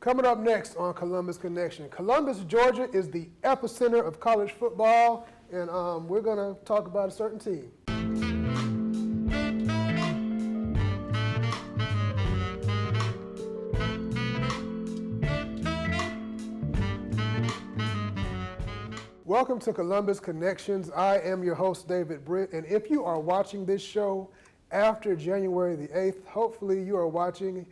Coming up next on Columbus Connection, Columbus, Georgia is the epicenter of college football, and we're going to talk about a certain team. Welcome to Columbus Connections. I am your host, David Britt, and if you are watching this show after January the 8th, hopefully you are watching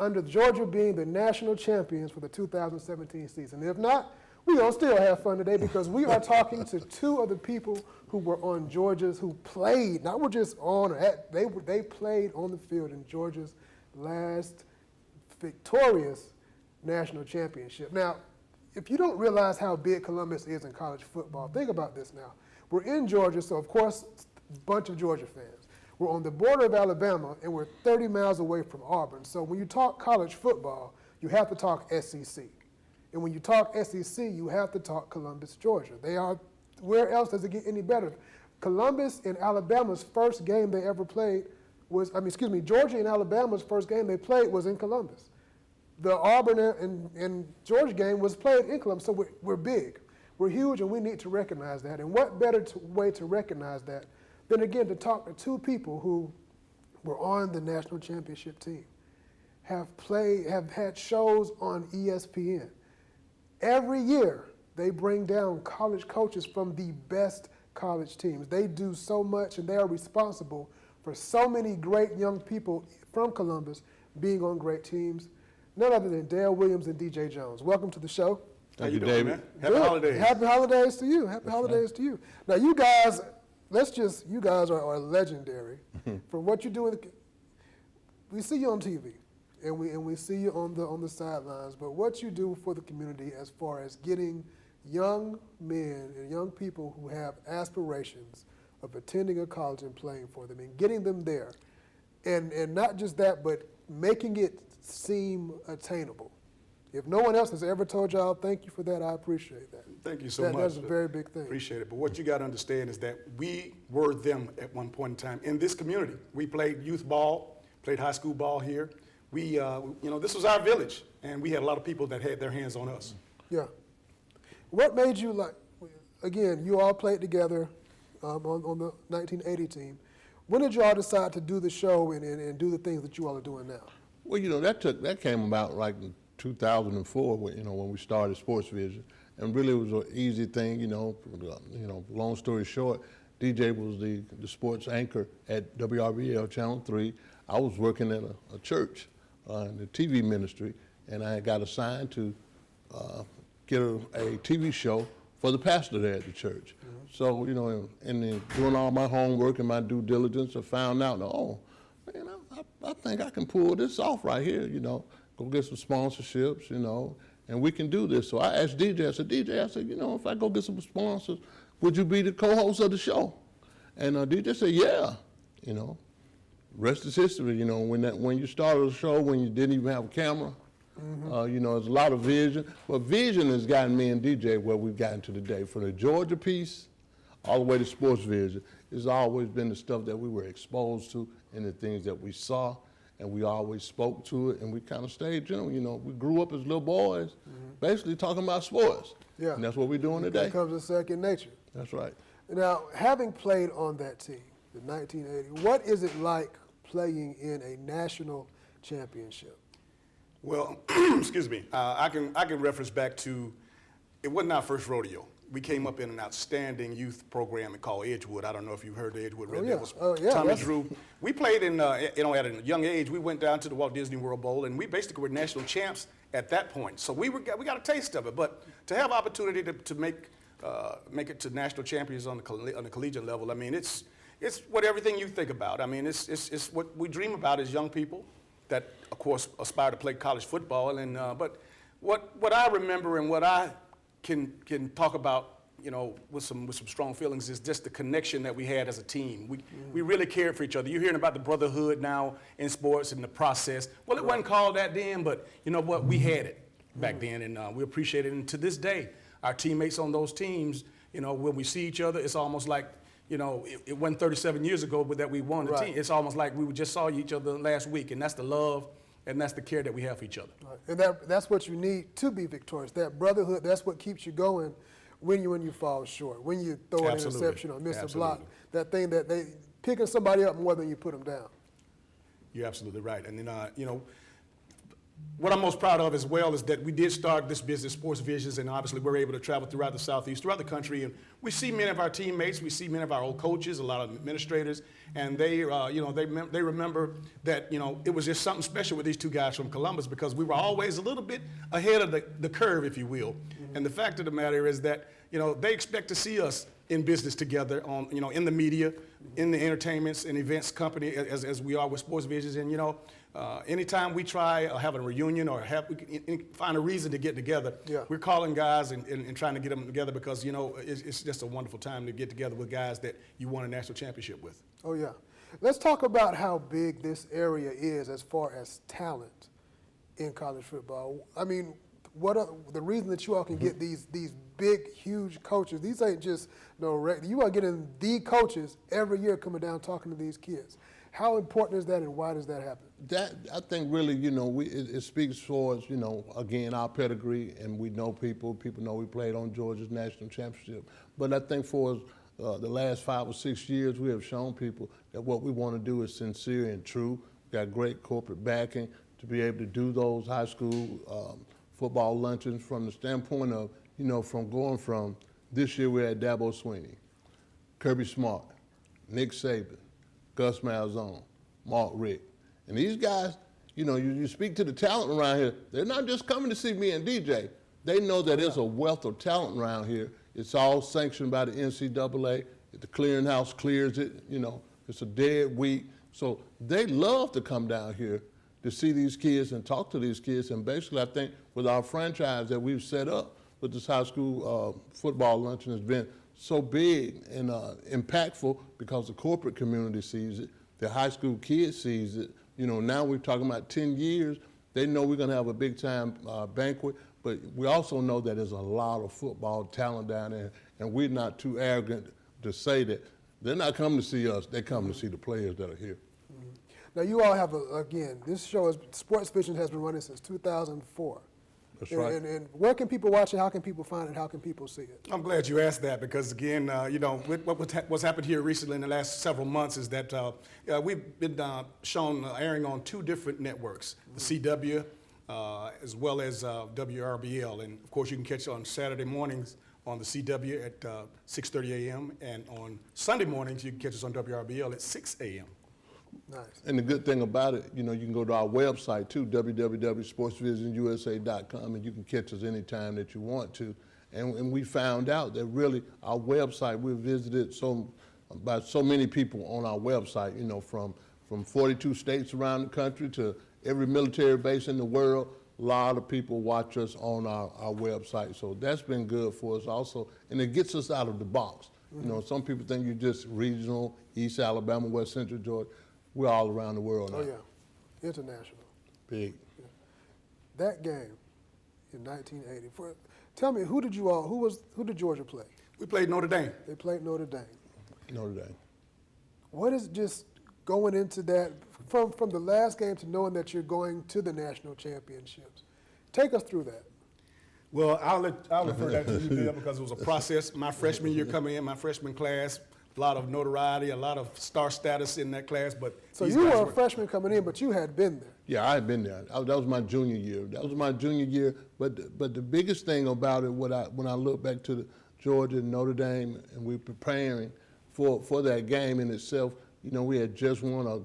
under Georgia being the national champions for the 2017 season. If not, we're going to still have fun today because we are talking to two of the people who were on Georgia's, who played, not were just on, or at, they played on the field in Georgia's last victorious national championship. Now, if you don't realize how big Columbus is in college football, think about this now. We're in Georgia, so of course, a bunch of Georgia fans. We're on the border of Alabama, and we're 30 miles away from Auburn. So when you talk college football, you have to talk SEC. And when you talk SEC, you have to talk Columbus, Georgia. They are, where else does it get any better? Columbus and Alabama's first game they ever played was, Georgia and Alabama's first game they played was in Columbus. The Auburn and Georgia game was played in Columbus, so we're big. We're huge, and we need to recognize that. And what better way to recognize that than, again, to talk to two people who were on the national championship team, have had shows on ESPN. Every year, they bring down college coaches from the best college teams. They do so much, and they are responsible for so many great young people from Columbus being on great teams. None other than Dale Williams and DJ Jones. Welcome to the show. Thank you, David. Man? Happy holidays. Happy holidays to you. Happy holidays to you. Now, you guys, you guys are legendary for what you do. We see you on TV, and we see you on the sidelines. But what you do for the community, as far as getting young men and young people who have aspirations of attending a college and playing for them, and getting them there, and not just that, but making it seem attainable. If no one else has ever told y'all, thank you for that. I appreciate that. Thank you so much. That's a very big thing. Appreciate it. But what you got to understand is that we were them at one point in time in this community. We played youth ball, played high school ball here. We, this was our village, and we had a lot of people that had their hands on us. Yeah. What made you like? Again, you all played together on the 1980 team. When did you all decide to do the show and do the things that you all are doing now? Well, that came about like in 2004, when we started Sports Vision, and really it was an easy thing. Long story short, DJ was the sports anchor at WRBL Channel 3. I was working at a church in the TV ministry, and I got assigned to get a TV show for the pastor there at the church. Mm-hmm. So, and then doing all my homework and my due diligence, I found out, I think I can pull this off right here, go get some sponsorships, and we can do this. So I asked DJ, I said, if I go get some sponsors, would you be the co-host of the show? And DJ said, yeah, rest is history, when you started the show, when you didn't even have a camera, there's a lot of vision. But vision has gotten me and DJ where we've gotten to today. From the Georgia piece all the way to Sports Vision, it's always been the stuff that we were exposed to and the things that we saw, and we always spoke to it, and we kind of stayed, we grew up as little boys, basically talking about sports. Yeah. And that's what we're doing today. It becomes a second nature. That's right. Now, having played on that team in 1980, what is it like playing in a national championship? Well, excuse me, I can reference back to, it wasn't our first rodeo. We came up in an outstanding youth program called Edgewood. I don't know if you've heard of Edgewood Red Devils. Tommy Drew. We played at a young age. We went down to the Walt Disney World Bowl, and we basically were national champs at that point. So we got a taste of it. But to have opportunity to make it to national champions on the collegiate level, it's what everything you think about. It's what we dream about as young people that, of course, aspire to play college football. And but what I remember and what I can talk about, with some strong feelings, is just the connection that we had as a team. We really cared for each other. You're hearing about the brotherhood now in sports and the process. Well, it wasn't called that then, but you know what? We had it back then, and we appreciate it. And to this day, our teammates on those teams, when we see each other, it's almost like, it wasn't 37 years ago, but that we won the team. It's almost like we just saw each other last week, and that's the love and that's the care that we have for each other. Right. And that's what you need to be victorious. That brotherhood, that's what keeps you going when you fall short, when you throw an interception or miss a block, that thing that they picking somebody up more than you put them down. You're absolutely right. And then, what I'm most proud of as well is that we did start this business, Sports Visions, and obviously we're able to travel throughout the Southeast, throughout the country, and we see many of our teammates, we see many of our old coaches, a lot of administrators, and they remember that, it was just something special with these two guys from Columbus because we were always a little bit ahead of the curve, if you will. Mm-hmm. And the fact of the matter is that, they expect to see us in business together on, in the media, in the entertainments and events company as we are with Sports Visions. And, anytime we try having a reunion or find a reason to get together, we're calling guys and trying to get them together because, it's just a wonderful time to get together with guys that you won a national championship with. Oh, yeah. Let's talk about how big this area is as far as talent in college football. I mean, what are the reason that you all can get these big, huge coaches? These ain't just you are getting the coaches every year coming down talking to these kids. How important is that, and why does that happen? That, I think, really, it speaks towards, again, our pedigree, and we know people. People know we played on Georgia's national championship. But I think for the last 5 or 6 years, we have shown people that what we want to do is sincere and true. We've got great corporate backing to be able to do those high school football luncheons from the standpoint of, from this year we had Dabo Swinney, Kirby Smart, Nick Saban, Gus Malzahn, Mark Richt. And these guys, you speak to the talent around here, they're not just coming to see me and DJ. They know that there's a wealth of talent around here. It's all sanctioned by the NCAA. If the clearinghouse clears it, it's a dead week. So they love to come down here to see these kids and talk to these kids. And basically, I think with our franchise that we've set up with this high school football luncheon has been so big and impactful because the corporate community sees it, the high school kids sees it. Now we're talking about 10 years. They know we're going to have a big time banquet, but we also know that there's a lot of football talent down there, and we're not too arrogant to say that they're not coming to see us. They're coming to see the players that are here. Mm-hmm. Now you all have, this show, Sports Vision has been running since 2004. That's right. And where can people watch it? How can people find it? How can people see it? I'm glad you asked that because, again, what's happened here recently in the last several months is that we've been shown airing on 2 different networks, the CW as well as WRBL. And, of course, you can catch it on Saturday mornings on the CW at 6:30 a.m. And on Sunday mornings, you can catch us on WRBL at 6 a.m. Nice. And the good thing about it, you can go to our website too, www.sportsvisionsusa.com, and you can catch us anytime that you want to. And we found out that really our website, we've visited by so many people on our website, from 42 states around the country to every military base in the world. A lot of people watch us on our website. So that's been good for us also. And it gets us out of the box. Mm-hmm. Some people think you're just regional, East Alabama, West Central Georgia. We're all around the world now. Oh, yeah. International. Big. Yeah. That game in 1980. Tell me, who did Georgia play? We played Notre Dame. They played Notre Dame. Notre Dame. What is just going into that, from the last game to knowing that you're going to the national championships? Take us through that. Well, I'll refer that to you, Bill, because it was a process. My freshman year coming in, my freshman class, a lot of notoriety, a lot of star status in that class. But so you were a freshman coming in, but you had been there. Yeah, I had been there. That was my junior year. But the biggest thing about it, when I look back to Georgia and Notre Dame, and we're preparing for that game in itself, we had just won a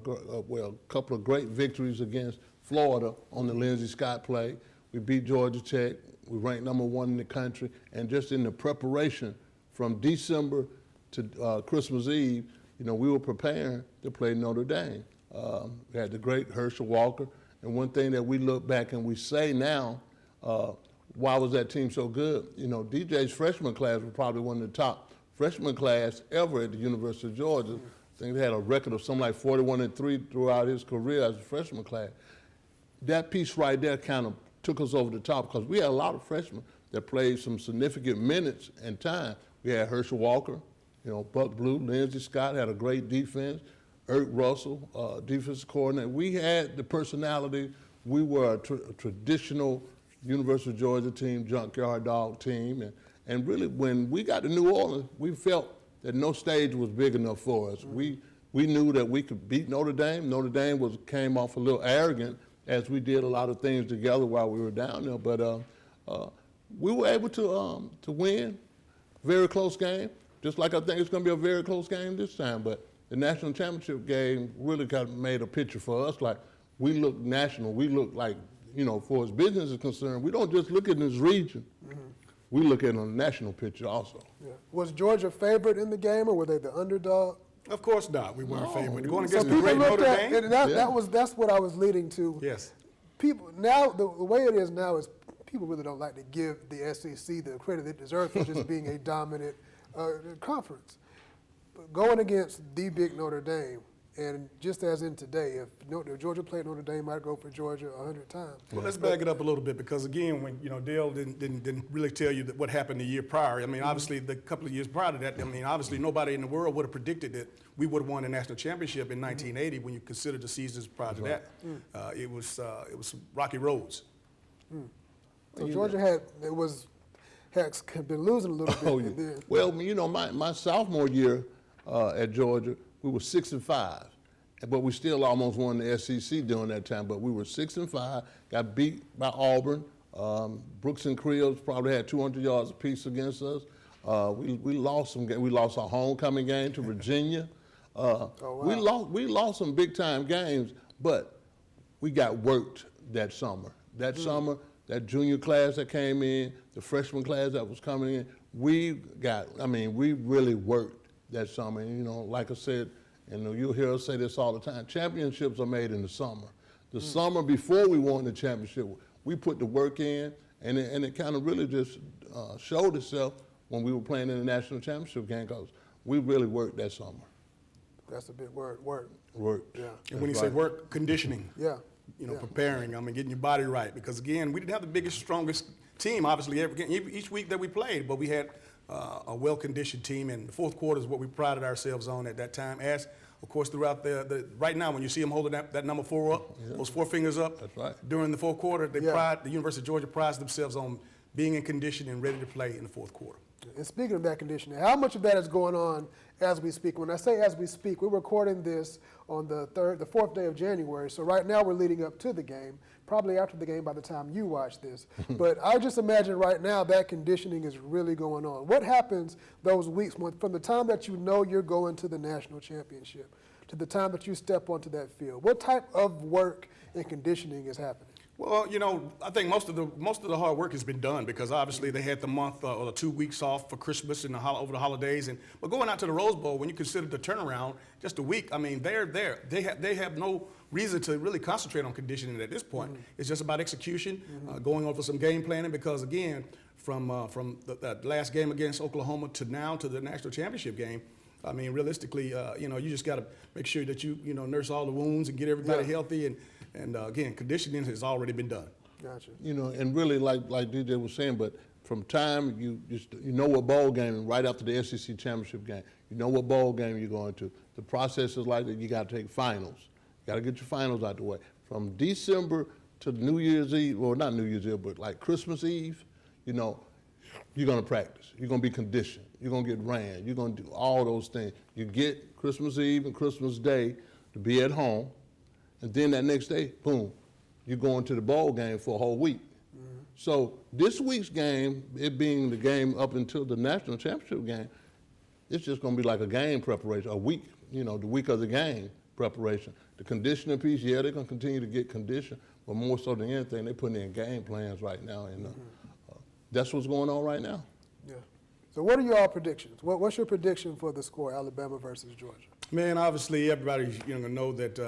couple of great victories against Florida on the Lindsey Scott play. We beat Georgia Tech. We ranked number 1 in the country. And just in the preparation from December to Christmas Eve, we were preparing to play Notre Dame. We had the great Herschel Walker. And one thing that we look back and we say now, why was that team so good? DJ's freshman class was probably one of the top freshman class ever at the University of Georgia. I think they had a record of something like 41-3 throughout his career as a freshman class. That piece right there kind of took us over the top because we had a lot of freshmen that played some significant minutes and time. We had Herschel Walker, Buck Blue, Lindsey Scott had a great defense, Eric Russell, defensive coordinator. We had the personality we were a traditional University of Georgia team, junkyard dog team, and really when we got to New Orleans, we felt that no stage was big enough for us. We knew that we could beat Notre Dame. Notre Dame came off a little arrogant as we did a lot of things together while we were down there, but we were able to win. Very close game, just like I think it's going to be a very close game this time. But the national championship game really made a picture for us. Like, we look national. We look like, for as business is concerned, we don't just look at this region. Mm-hmm. We look at it on a national picture also. Yeah. Was Georgia favored in the game, or were they the underdog? Of course not. We weren't favored. Going So against the great Notre Dame. And that's what I was leading to. Yes. People now, the way it is now is people really don't like to give the SEC the credit it deserves for just being a dominant conference. But going against the big Notre Dame, and just as in today, if Georgia played Notre Dame, I'd go for Georgia 100 times. Well, let's back it up a little bit, because again, when Dale didn't really tell you what happened the year prior. I mean, obviously the couple of years prior to that, I mean, obviously nobody in the world would have predicted that we would have won the national championship in 1980 when you consider the seasons prior to that. It was rocky roads. So Georgia had been losing a little bit. Oh, yeah. Well, my sophomore year at Georgia, we were 6-5, but we still almost won the SEC during that time. But we were 6-5, got beat by Auburn. Brooks and Creels probably had 200 yards apiece against us. We lost some. We lost our homecoming game to Virginia. Wow. We lost some big time games, but we got worked that summer. That summer. That junior class that came in, the freshman class that was coming in, we really worked that summer. And, like I said, and you'll hear us say this all the time, championships are made in the summer. The summer before we won the championship, we put the work in, and it kind of really just showed itself when we were playing in the national championship game, because we really worked that summer. That's a big word, work. Worked. Yeah. And when you say work, conditioning. Yeah. Preparing, getting your body right. Because again, we didn't have the biggest, strongest team, obviously, each week that we played, but we had a well-conditioned team, and the fourth quarter is what we prided ourselves on at that time. As, of course, throughout the right now, when you see them holding that number 4 up, those 4 fingers up, that's right. During the fourth quarter, the University of Georgia prides themselves on being in condition and ready to play in the fourth quarter. And speaking of that conditioning, how much of that is going on as we speak? When I say as we speak, we're recording this on the 4th day of January. So right now we're leading up to the game, probably after the game by the time you watch this. But I just imagine right now that conditioning is really going on. What happens those weeks from the time that you're going to the national championship to the time that you step onto that field? What type of work and conditioning is happening? Well, I think most of the hard work has been done, because obviously they had the month or the 2 weeks off for Christmas and over the holidays, but going out to the Rose Bowl, when you consider the turnaround, just a week, I mean, they're there. They have no reason to really concentrate on conditioning at this point. It's just about execution, going over some game planning, because again, from the last game against Oklahoma to now to the national championship game, I mean, realistically, you just got to make sure that you nurse all the wounds and get everybody healthy, and again, conditioning has already been done. Gotcha. And really, like DJ was saying, but from time you know what bowl game, right after the SEC championship game, you know what bowl game you're going to. The process is like that. You got to take finals. You got to get your finals out the way. From December to New Year's Eve, well, not New Year's Eve, but like Christmas Eve, you're going to practice. You're going to be conditioned. You're going to get ran. You're going to do all those things. You get Christmas Eve and Christmas Day to be at home, and then that next day, boom, you're going to the bowl game for a whole week. So this week's game, it being the game up until the national championship game, it's just going to be like a game preparation, a week, the week of the game preparation. The conditioning piece, they're going to continue to get conditioned, but more so than anything, they're putting in game plans right now, and that's what's going on right now. Yeah. So what are your predictions? What's your prediction for the score, Alabama versus Georgia? Man, obviously everybody's going to know that,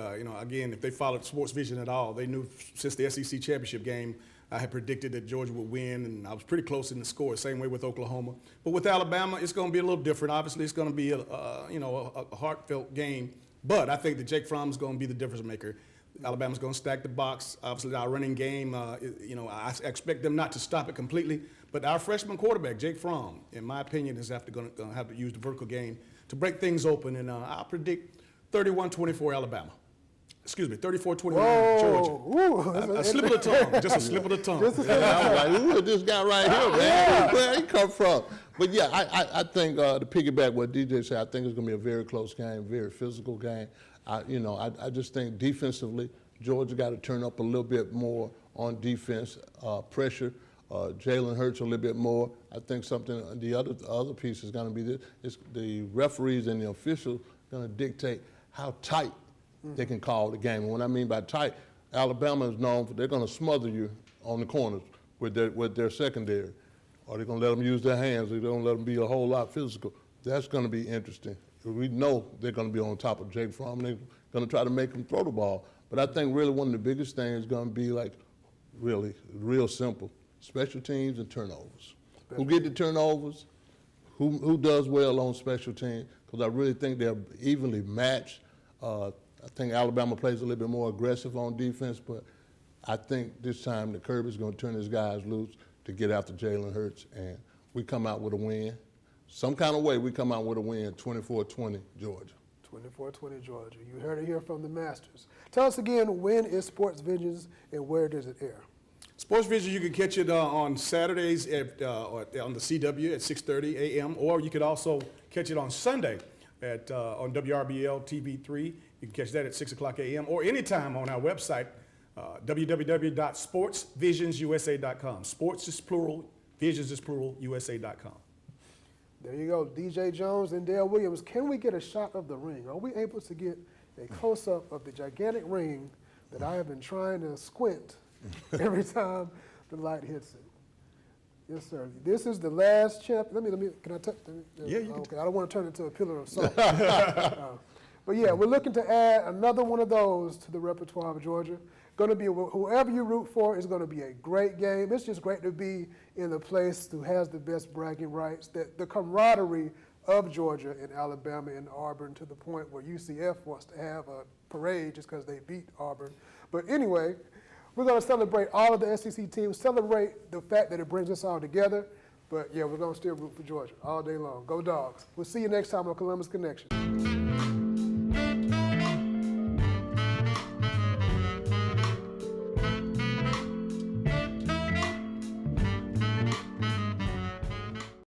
again, if they followed Sports Vision at all, they knew since the SEC championship game, I had predicted that Georgia would win, and I was pretty close in the score, same way with Oklahoma. But with Alabama, it's going to be a little different. Obviously, it's going to be a heartfelt game, but I think that Jake Fromm is going to be the difference maker. Alabama's going to stack the box. Obviously, our running game, I expect them not to stop it completely. But our freshman quarterback, Jake Fromm, in my opinion, is going to have to use the vertical game to break things open. And I'll predict 31-24 Alabama. Excuse me, 34-21 Whoa, Georgia. ooh, A slip of the tongue, just a slip of the tongue. I was like, who is this guy right here, man? Where he come from? But yeah, I think to piggyback what DJ said, I think it's going to be a very close game, very physical game. I just think defensively, Georgia got to turn up a little bit more on defense, pressure. Jalen Hurts a little bit more. I think the other piece is going to be this: the referees and the officials going to dictate how tight they can call the game. And what I mean by tight, Alabama is known for they're going to smother you on the corners with their secondary, or they're going to let them use their hands. They're going to let them be a whole lot physical. That's going to be interesting. We know they're going to be on top of Jake Fromm. They're going to try to make him throw the ball. But I think really one of the biggest things is going to be like really real simple: special teams and turnovers. Who get the turnovers? Who does well on special teams? Because I really think they're evenly matched. I think Alabama plays a little bit more aggressive on defense, but I think this time the Kirby's going to turn his guys loose to get after Jalen Hurts, and we come out with a win. Some kind of way we come out with a win, 24-20 Georgia. 24-20 Georgia. You heard it here from the Masters. Tell us again, when is Sports Visions and where does it air? Sports Vision, you can catch it on Saturdays on the CW at 6:30 a.m., or you could also catch it on Sunday on WRBL TV3. You can catch that at 6 o'clock a.m. or anytime on our website, www.sportsvisionsusa.com. Sports is plural, visions is plural, USA.com. There you go, DJ Jones and Dale Williams. Can we get a shot of the ring? Are we able to get a close-up of the gigantic ring that I have been trying to squint every time the light hits it? Yes, sir. This is the last chapter. Let me. Can I touch? Yeah, you can. Okay, I don't want to turn it into a pillar of salt. But yeah, we're looking to add another one of those to the repertoire of Georgia. Going to be whoever you root for is going to be a great game. It's just great to be in the place who has the best bragging rights. That the camaraderie of Georgia and Alabama and Auburn, to the point where UCF wants to have a parade just because they beat Auburn. But anyway, we're going to celebrate all of the SEC teams, celebrate the fact that it brings us all together. But yeah, we're going to still root for Georgia all day long. Go Dogs. We'll see you next time on Columbus Connection.